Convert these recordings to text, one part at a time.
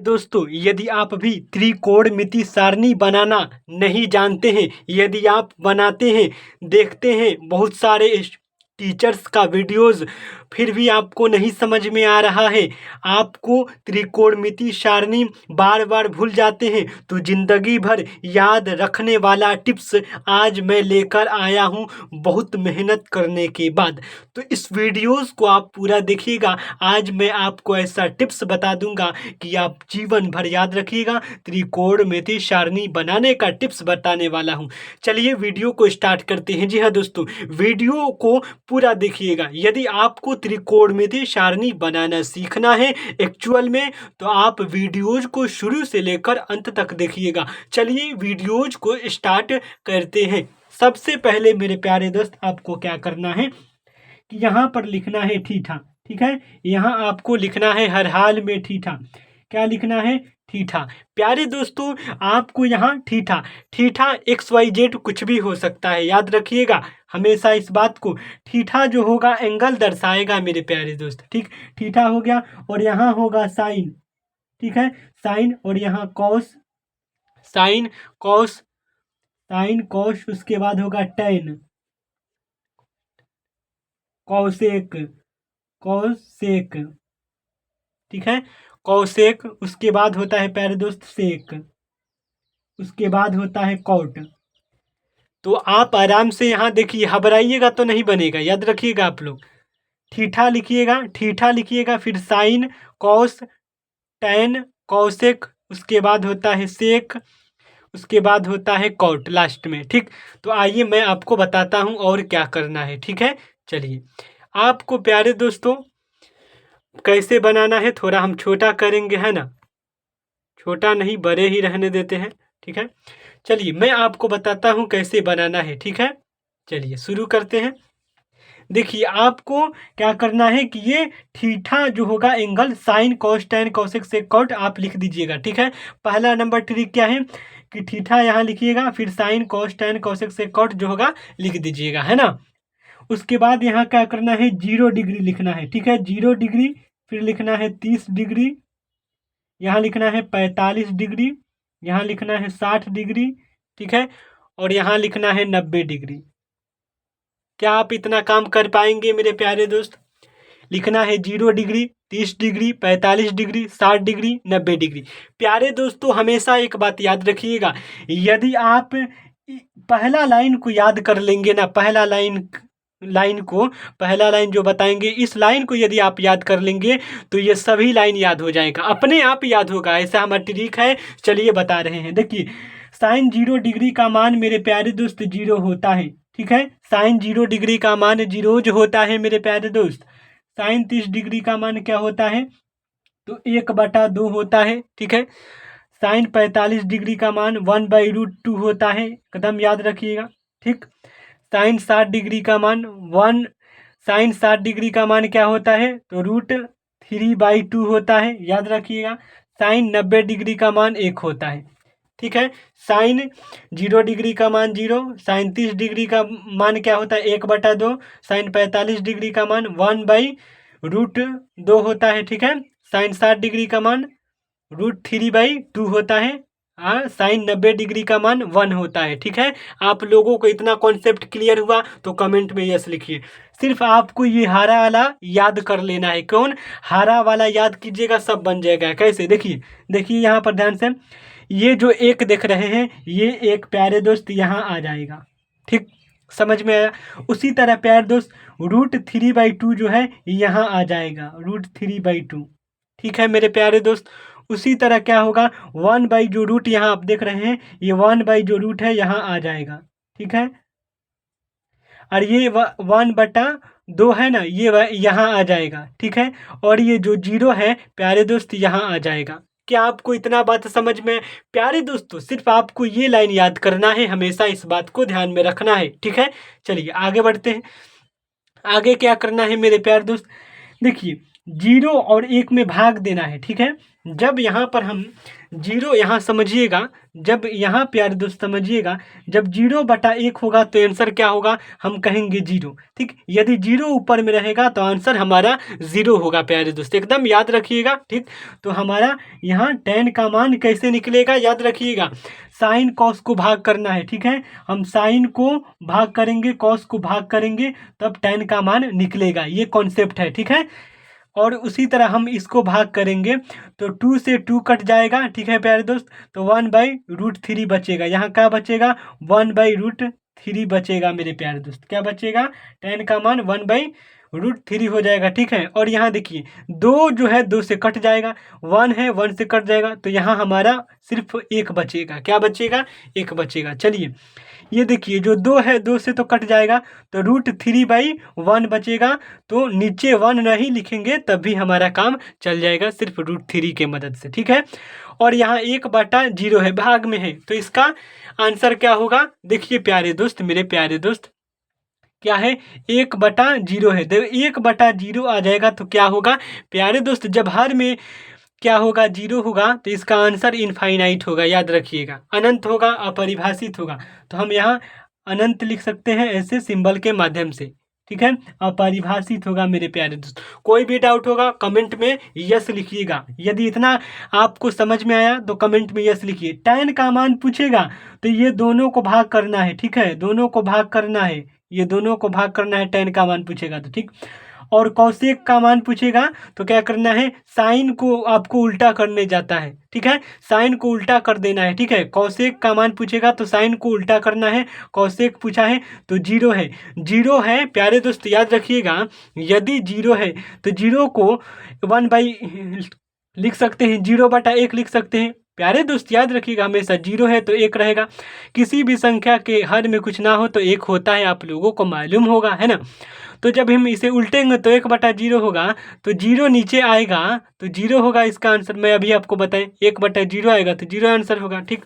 दोस्तों, यदि आप भी त्रिकोणमिति सारणी बनाना नहीं जानते हैं, यदि आप बनाते हैं, देखते हैं बहुत सारे टीचर्स का वीडियोस, फिर भी आपको नहीं समझ में आ रहा है, आपको त्रिकोणमिति सारणी बार बार भूल जाते हैं, तो ज़िंदगी भर याद रखने वाला टिप्स आज मैं लेकर आया हूं बहुत मेहनत करने के बाद। तो इस वीडियोस को आप पूरा देखिएगा। आज मैं आपको ऐसा टिप्स बता दूंगा कि आप जीवन भर याद रखिएगा। त्रिकोणमिति सारणी बनाने का टिप्स बताने वाला हूं। चलिए वीडियो को स्टार्ट करते हैं। जी हाँ दोस्तों, वीडियो को पूरा देखिएगा। यदि आपको त्रिकोणमिति सारणी बनाना सीखना है एक्चुअल में, तो आप वीडियोज को शुरू से लेकर अंत तक देखिएगा। चलिए वीडियोज को स्टार्ट करते हैं। सबसे पहले मेरे प्यारे दोस्त, आपको क्या करना है कि यहाँ पर लिखना है थीटा। ठीक है, यहाँ आपको लिखना है हर हाल में थीटा। क्या लिखना है? थीटा। प्यारे दोस्तों, आपको यहाँ थीटा थीटा XYZ कुछ भी हो सकता है, याद रखिएगा हमेशा इस बात को। थीटा जो होगा एंगल दर्शाएगा मेरे प्यारे दोस्त। ठीक, थीटा हो गया। और यहाँ होगा साइन। ठीक है, साइन। और यहाँ cos, sine cos, sine cos. उसके बाद होगा टेन, कौसेक, कौसेक। ठीक है, कौसेक। उसके बाद होता है प्यारे दोस्त सेक। उसके बाद होता है कॉट। तो आप आराम से यहाँ देखिए, घबराइएगा तो नहीं बनेगा, याद रखिएगा आप लोग। थीटा लिखिएगा, थीटा लिखिएगा, फिर साइन कॉस टैन कौसेक, उसके बाद होता है सेक, उसके बाद होता है कॉट लास्ट में। ठीक, तो आइए मैं आपको बताता हूँ और क्या करना है। ठीक है, चलिए आपको प्यारे दोस्तों कैसे बनाना है, थोड़ा हम छोटा करेंगे, है ना, छोटा नहीं बड़े ही रहने देते हैं। ठीक है, चलिए मैं आपको बताता हूँ कैसे बनाना है। ठीक है, चलिए शुरू करते हैं। देखिए आपको क्या करना है कि ये थीटा जो होगा angle sine cos tan cosec sec cot आप लिख दीजिएगा। ठीक है, पहला नंबर ट्रिक क्या है कि थीटा यहाँ लिखिएगा, फिर sine cos tan cosec sec cot जो होगा लिख दीजिएगा, है ना। उसके बाद यहाँ क्या करना है, 0 डिग्री लिखना है। ठीक है, 0 डिग्री, फिर लिखना है 30 डिग्री, यहाँ लिखना है 45 डिग्री, यहाँ लिखना है 60 डिग्री। ठीक है, और यहाँ लिखना है 90 डिग्री। क्या आप इतना काम कर पाएंगे मेरे प्यारे दोस्त? लिखना है 0 degree, 30 degree, 45 degree, 60 degree, 90 degree. प्यारे दोस्तों, हमेशा एक बात याद रखिएगा, यदि आप पहला लाइन को याद कर लेंगे ना, पहला लाइन जो बताएंगे, इस लाइन को यदि आप याद कर लेंगे तो ये सभी लाइन याद हो जाएगा, अपने आप याद होगा। ऐसा हमारा ट्रिक है। चलिए बता रहे हैं। देखिए साइन 0 डिग्री का मान मेरे प्यारे दोस्त 0 होता है। ठीक है, साइन 0 डिग्री का मान 0 जो होता है मेरे प्यारे दोस्त। साइन 30 डिग्री का मान क्या होता है, तो 1/2 होता है। ठीक है, साइन 45 डिग्री का मान 1/√2 होता है, एकदम याद रखिएगा। ठीक, साइन 60 डिग्री का मान साइन 60 डिग्री का मान क्या होता है, तो √3/2 होता है, याद रखिएगा। साइन 90 डिग्री का मान 1 होता है। ठीक है, साइन 0 डिग्री का मान 0, साइन 30 डिग्री का मान क्या होता है, 1/2, साइन 45 डिग्री का मान 1/√2 होता है। ठीक है, साइन 60 डिग्री का मान √3/2 होता है। हाँ, साइन 90 डिग्री का मान 1 होता है। ठीक है, आप लोगों को इतना कॉन्सेप्ट क्लियर हुआ तो कमेंट में यस लिखिए। सिर्फ आपको ये हरा वाला याद कर लेना है। कौन? हरा वाला याद कीजिएगा, सब बन जाएगा। कैसे? देखिए देखिए यहाँ पर ध्यान से, ये जो एक देख रहे हैं, ये एक प्यारे दोस्त यहाँ आ जाएगा। ठीक, समझ में आया? उसी तरह प्यारे दोस्त √3/2 जो है यहाँ आ जाएगा, √3/2। ठीक है मेरे प्यारे दोस्त, उसी तरह क्या होगा, 1/ जो रूट यहाँ आप देख रहे हैं, ये 1/ जो रूट है यहाँ आ जाएगा। ठीक है, और ये 1/2 है ना, ये यहाँ आ जाएगा। ठीक है, और ये जो 0 है प्यारे दोस्त यहाँ आ जाएगा। क्या आपको इतना बात समझ में? प्यारे दोस्तों, सिर्फ आपको ये लाइन याद करना है, हमेशा इस बात को ध्यान में रखना है। ठीक है, चलिए आगे बढ़ते हैं। आगे क्या करना है मेरे प्यारे दोस्त, देखिए 0 और 1 में भाग देना है। ठीक है, जब यहाँ पर हम जीरो यहाँ समझिएगा, जब यहाँ प्यारे दोस्त समझिएगा, जब 0/1 होगा तो आंसर क्या होगा, हम कहेंगे 0। ठीक, यदि 0 ऊपर में रहेगा तो आंसर हमारा 0 होगा प्यारे दोस्त, एकदम याद रखिएगा। ठीक, तो हमारा यहाँ tan का मान कैसे निकलेगा, याद रखिएगा, साइन कॉस को भाग करना है। ठीक है, हम साइन को भाग करेंगे, कॉस को भाग करेंगे, तब tan का मान निकलेगा, ये कॉन्सेप्ट है। ठीक है, और उसी तरह हम इसको भाग करेंगे तो 2 से 2 कट जाएगा। ठीक है प्यारे दोस्त, तो 1/√3 बचेगा, यहाँ क्या बचेगा, 1/√3 बचेगा मेरे प्यारे दोस्त। क्या बचेगा, tan का मान 1/√3 हो जाएगा। ठीक है, और यहाँ देखिए 2 जो है 2 से कट जाएगा, 1 है 1 से कट जाएगा, तो यहाँ हमारा सिर्फ 1 बचेगा। क्या बचेगा, 1 बचेगा। चलिए ये देखिए जो 2 है 2 से तो कट जाएगा, तो √3/1 बचेगा, तो नीचे 1 नहीं लिखेंगे तब भी हमारा काम चल जाएगा, सिर्फ √3 के मदद से। ठीक है, और यहाँ 1/0 है, भाग में है, तो इसका आंसर क्या होगा, देखिए प्यारे दोस्त, मेरे प्यारे दोस्त, क्या है, 1/0 है, तो 1/0 आ जाएगा तो क्या होगा प्यारे दोस्त, जब हर में क्या होगा, 0 होगा तो इसका आंसर इनफाइनाइट होगा, याद रखिएगा, अनंत होगा, अपरिभाषित होगा, तो हम यहाँ अनंत लिख सकते हैं ऐसे सिंबल के माध्यम से। ठीक है, अपरिभाषित होगा मेरे प्यारे दोस्त। कोई भी डाउट होगा कमेंट में यस लिखिएगा, यदि इतना आपको समझ में आया तो कमेंट में यस लिखिए। tan का मान पूछेगा तो ये दोनों को भाग करना है। ठीक है, दोनों को भाग करना है, ये दोनों को भाग करना है, tan का मान पूछेगा तो। ठीक, और कौशिक का मान पूछेगा तो क्या करना है, साइन को आपको उल्टा करने जाता है। ठीक है, साइन को उल्टा कर देना है। ठीक है, कौशिक का मान पूछेगा तो साइन को उल्टा करना है, कौशिक पूछा है तो 0 है, 0 है प्यारे दोस्त, याद रखिएगा, यदि 0 है तो 0 को 1 लिख सकते हैं, 0/1 लिख सकते हैं प्यारे दोस्त, याद रखिएगा, हमेशा 0 है तो 1 रहेगा, किसी भी संख्या के हर में कुछ ना हो तो 1 होता है, आप लोगों को मालूम होगा, है ना। तो जब हम इसे उल्टेंगे तो 1/0 होगा, तो 0 नीचे आएगा तो 0 होगा इसका आंसर, मैं अभी आपको बताएं, 1/0 आएगा तो 0 आंसर होगा। ठीक,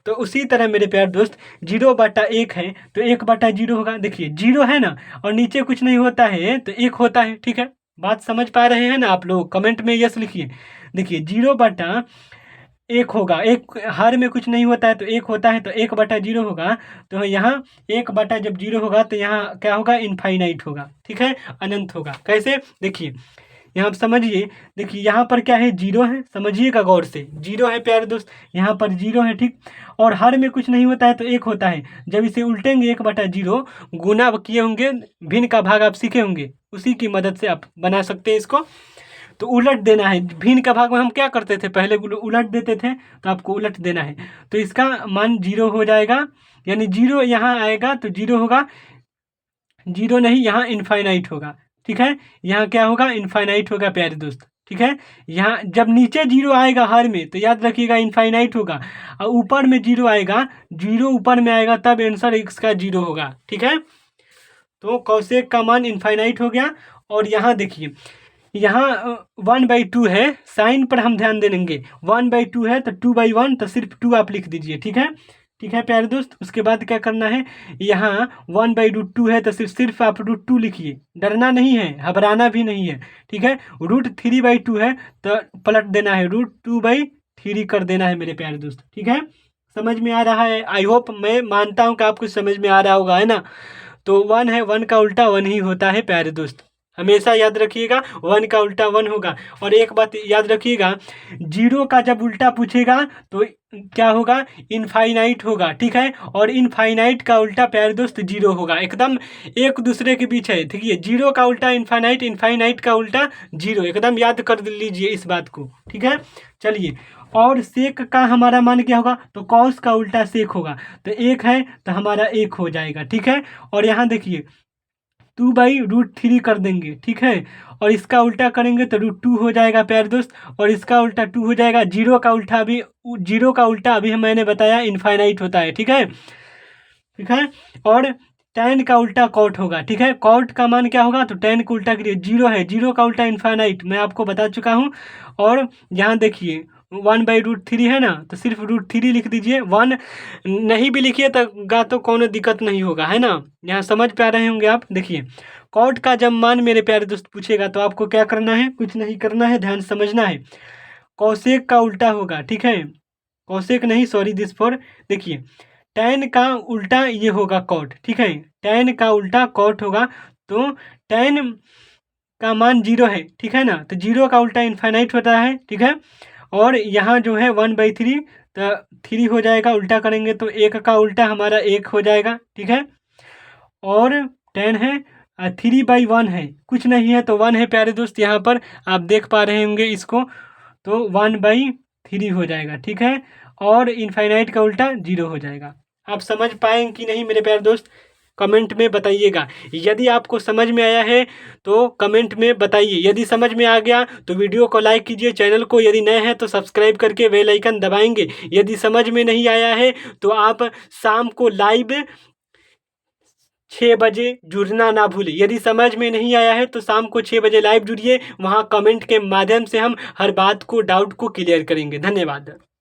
तो उसी तरह मेरे प्यारे दोस्त 0/1 है तो 1/0 होगा, देखिए 0 है ना, और नीचे कुछ नहीं होता है तो 1 होता है। ठीक है, बात समझ पा रहे हैं ना आप लोग, कमेंट में यस लिखिए। देखिए 0/1 होगा, एक हर में कुछ नहीं होता है तो 1 होता है, तो 1/0 होगा, तो यहाँ 1/0 होगा तो यहाँ क्या होगा, इनफाइनाइट होगा। ठीक है, अनंत होगा। कैसे, देखिए यहाँ आप समझिए, देखिए यहाँ पर क्या है, 0 है, समझिएगा गौर से, 0 है प्यारे दोस्त, यहाँ पर 0 है। ठीक, और हर में कुछ नहीं होता है तो 1 होता है, जब इसे उल्टेंगे 1/0, गुना किए होंगे, भिन्न का भाग आप सीखे होंगे, उसी की मदद से आप बना सकते हैं इसको। तो उलट देना है, भिन्न का भाग में हम क्या करते थे, पहले उलट देते थे, तो आपको उलट देना है, तो इसका मान 0 हो जाएगा, यानी 0 यहाँ आएगा तो 0 होगा, 0 नहीं, यहाँ इनफाइनाइट होगा। ठीक है, यहाँ क्या होगा, इनफाइनाइट होगा प्यारे दोस्त। ठीक है, यहाँ जब नीचे 0 आएगा हर में तो याद रखिएगा इनफाइनाइट होगा, और ऊपर में 0 आएगा, 0 ऊपर में आएगा तब आंसर इसका 0 होगा। ठीक है, तो कौशिक का मान इनफाइनाइट हो गया। और यहाँ देखिए, यहाँ 1/2 है, साइन पर हम ध्यान देंगे, 1/2 है तो 2/1, तो सिर्फ 2 आप लिख दीजिए। ठीक है, ठीक है प्यारे दोस्त, उसके बाद क्या करना है, यहाँ 1/√2 है तो सिर्फ आप √2 लिखिए, डरना नहीं है, घबराना भी नहीं है। ठीक है, √3/2 है तो पलट देना है, √2/3 कर देना है मेरे प्यारे दोस्त। ठीक है, समझ में आ रहा है, आई होप, मैं मानता हूँ कि आपको समझ में आ रहा होगा, है ना। तो 1 है, 1 का उल्टा 1 ही होता है प्यारे दोस्त, हमेशा याद रखिएगा, 1 का उल्टा 1 होगा। और एक बात याद रखिएगा, 0 का जब उल्टा पूछेगा तो क्या होगा, इनफाइनाइट होगा। ठीक है, और इनफाइनाइट का उल्टा प्यारे दोस्त 0 होगा, एकदम एक दूसरे के बीच है। ठीक है, 0 का उल्टा इनफाइनाइट, इनफाइनाइट का उल्टा 0, एकदम याद कर लीजिए इस बात को। ठीक है, चलिए, और सेक का हमारा मान क्या होगा, तो कॉस का उल्टा सेक होगा, तो 1 है तो हमारा 1 हो जाएगा। ठीक है, और यहाँ देखिए 2/√3 कर देंगे। ठीक है, और इसका उल्टा करेंगे तो √2 हो जाएगा प्यारे दोस्त, और इसका उल्टा 2 हो जाएगा। 0 का उल्टा अभी मैंने बताया इनफाइनाइट होता है। ठीक है, ठीक है, और tan का उल्टा कॉट होगा। ठीक है, कॉट का मान क्या होगा, तो tan का उल्टा करिए, 0 है, 0 का उल्टा इनफाइनाइट, मैं आपको बता चुका हूँ। और यहाँ देखिए 1/√3 है ना, तो सिर्फ √3 लिख दीजिए, 1 नहीं भी लिखिए तो कोनो दिक्कत नहीं होगा, है ना। यहाँ समझ पा रहे होंगे आप। देखिए कॉट का जब मान मेरे प्यारे दोस्त पूछेगा तो आपको क्या करना है, कुछ नहीं करना है, ध्यान समझना है। कौशेक का उल्टा होगा, ठीक है, कौशेक नहीं, सॉरी दिस फॉर, देखिए टैन का उल्टा ये होगा कॉट, ठीक है, टैन का उल्टा कॉट होगा, तो टैन का मान 0 है, ठीक है ना, तो 0 का उल्टा इनफाइनाइट होता है, ठीक है, और यहाँ जो है 1/3, तो 3 हो जाएगा, उल्टा करेंगे तो 1 का उल्टा हमारा 1 हो जाएगा, ठीक है, और 10 है 3/1 है, कुछ नहीं है तो 1 है प्यारे दोस्त, यहाँ पर आप देख पा रहे होंगे इसको, तो 1/3 हो जाएगा, ठीक है, और इनफाइनाइट का उल्टा 0 हो जाएगा। आप समझ पाएंगे कि नहीं मेरे प्यारे दोस्त, कमेंट में बताइएगा। यदि आपको समझ में आया है तो कमेंट में बताइए, यदि समझ में आ गया तो वीडियो को लाइक कीजिए, चैनल को यदि नए हैं तो सब्सक्राइब करके बेल आइकन दबाएंगे। यदि समझ में नहीं आया है तो आप शाम को लाइव 6 बजे जुड़ना ना भूलें। यदि समझ में नहीं आया है तो शाम को 6 बजे लाइव जुड़िए, वहाँ कमेंट के माध्यम से हम हर बात को, डाउट को क्लियर करेंगे। धन्यवाद।